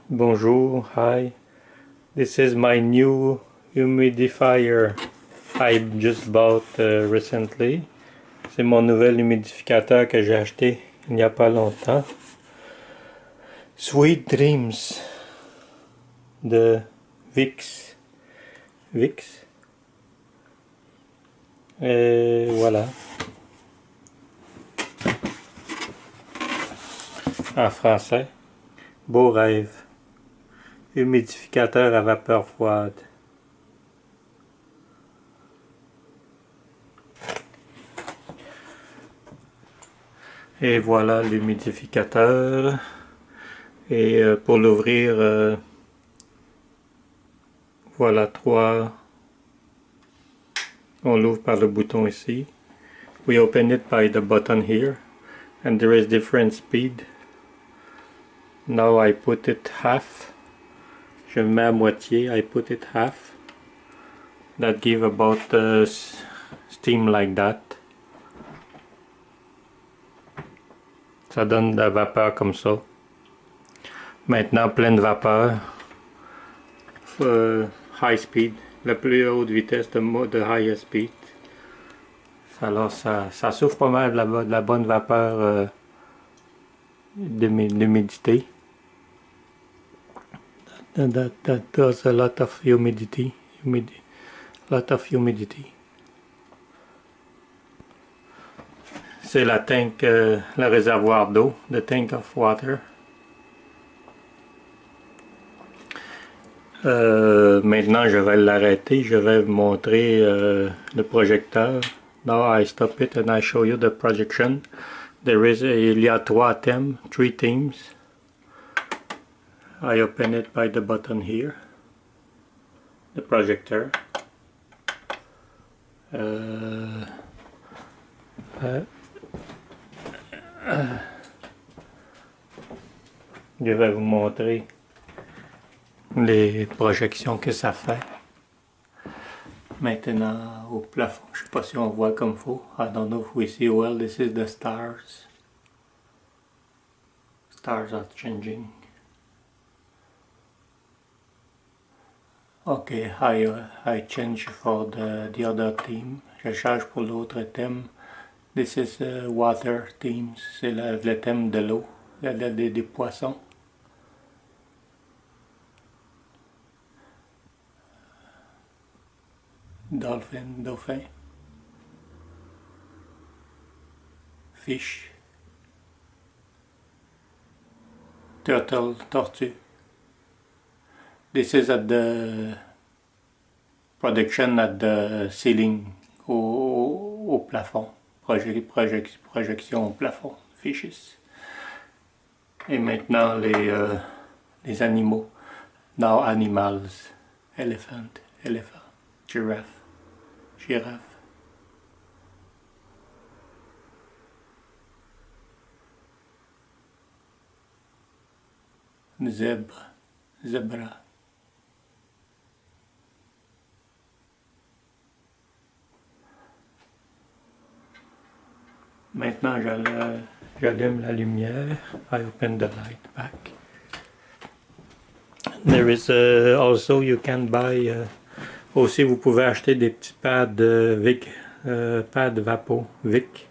Bonjour, hi. This is my new humidifier I just bought recently. C'est mon nouvel humidificateur que j'ai acheté il n'y a pas longtemps. Sweet Dreams de Vicks. Vicks. Et voilà. En français. Beau rêve. Humidificateur à vapeur froide. Et voilà l'humidificateur. Et pour l'ouvrir, voilà on l'ouvre par le bouton ici. We open it by the button here, and there is different speed. Now I put it half. Je mets à moitié. I put it half. That give about steam like that. Ça donne de la vapeur comme ça. Maintenant pleine vapeur. High speed. La plus haute vitesse de higher speed. Alors ça souffle pas mal de la bonne vapeur d'humidité. That does a lot of humidity. Lot of humidity. C'est la tank, le réservoir d'eau, the tank of water. Maintenant je vais l'arrêter, je vais vous montrer le projecteur. Now I stop it and I show you the projection. Il y a three themes. I open it by the button here. The projector. Je vais vous montrer les projections que ça fait. Maintenant au plafond, je sais pas si on voit comme faut. I don't know if we see well. This is the stars. Stars are changing. Okay, I change for the other theme. Je change pour l'autre thème. This is water themes. C'est le thème de l'eau, des poissons. Dauphin. Fish. Turtle, tortue. This is at the production at the ceiling, au plafond. Projection au plafond. Fishes. Et maintenant les animaux. Now animals. Elephant. Giraffe. Zebra. Maintenant j'allume la lumière. I open the light back. There is also you can buy aussi vous pouvez acheter des petits pads Vic, pads Vapo Vic.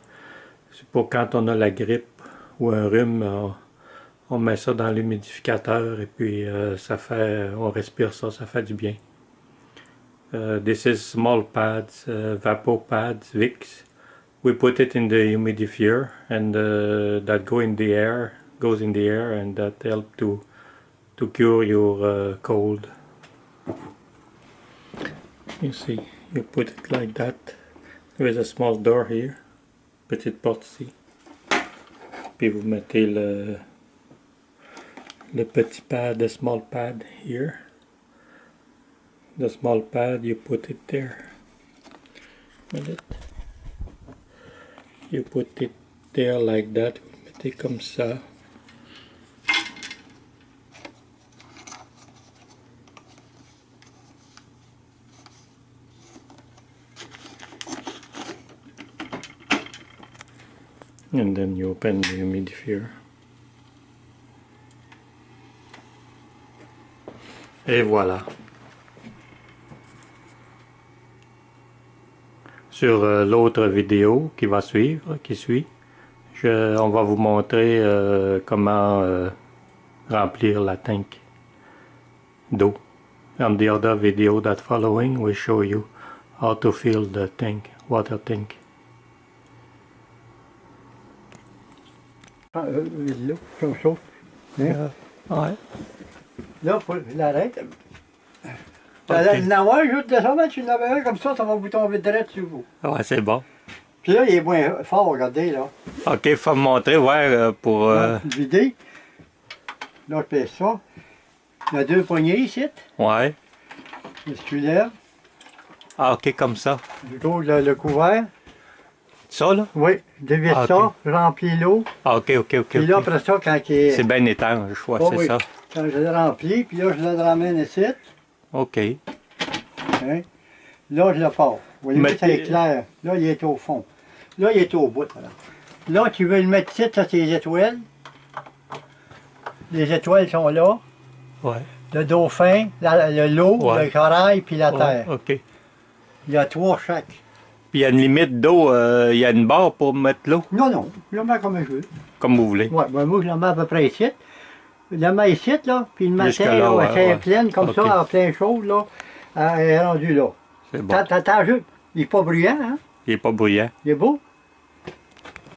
C'est pour quand on a la grippe ou un rhume, on met ça dans l'humidificateur et puis on respire ça fait du bien. This is small pads, Vapo pads Vicks. We put it in the humidifier and that goes in the air and that help to cure your cold. You see, you put it like that. There is a small door here, petite porte ici. Puis vous mettez le petit pad, the small pad here. The small pad, you put it there. You put it there like that. Vous mettez comme ça. And then you open the humidifier. Et voilà. Sur l'autre vidéo qui va suivre, on va vous montrer comment remplir la tank d'eau. On the other video that following, we show you how to fill the tank, water tank. L'eau, comme ça. Hein? Ouais. Là, faut l'arrête. Ok. Non, juste descendre, tu n'avais un comme ça va vous tomber direct sur vous. Ouais, c'est bon. Puis là, il est moins fort, regardez, là. Ok, faut me montrer, ouais, pour... Là, vider. Là, je pèse ça. Il y a 2 poignées ici. Ouais. Je soulève. Ah, ok, comme ça. Je ouvre le couvert. Ça, là? Oui, je dévisse Ah, ça, ok. je remplis l'eau. Ah, ok, ok, ok. Puis là, ok. après ça, quand il est... C'est bien étanche, ouais, Oh, c'est oui. ça. Quand je le remplis, puis là, je le ramène ici. Ok. Hein? Là, je le pars. Vous voyez, Mais c'est clair. Là, il est au fond. Là, il est au bout. Là, tu veux le mettre ici, ça, c'est les étoiles. Les étoiles sont là. Ouais. Le dauphin, l'eau, Ouais. le corail, puis la Ouais, terre. ok. Il y a 3 chaque. Puis il y a une limite d'eau, il y a une barre pour mettre l'eau, Non, non, je le mets comme je veux. comme vous voulez. Ouais, ben, moi, je le mets à peu près ici. Je le mets ici, là, puis le Jusque matin, là, là, ouais, elle est ouais. pleine, comme Ok. ça, en plein chaud, là, elle est rendue là. C'est bon. T'attends juste. Il n'est pas bruyant, hein? Il n'est pas bruyant. Il est beau?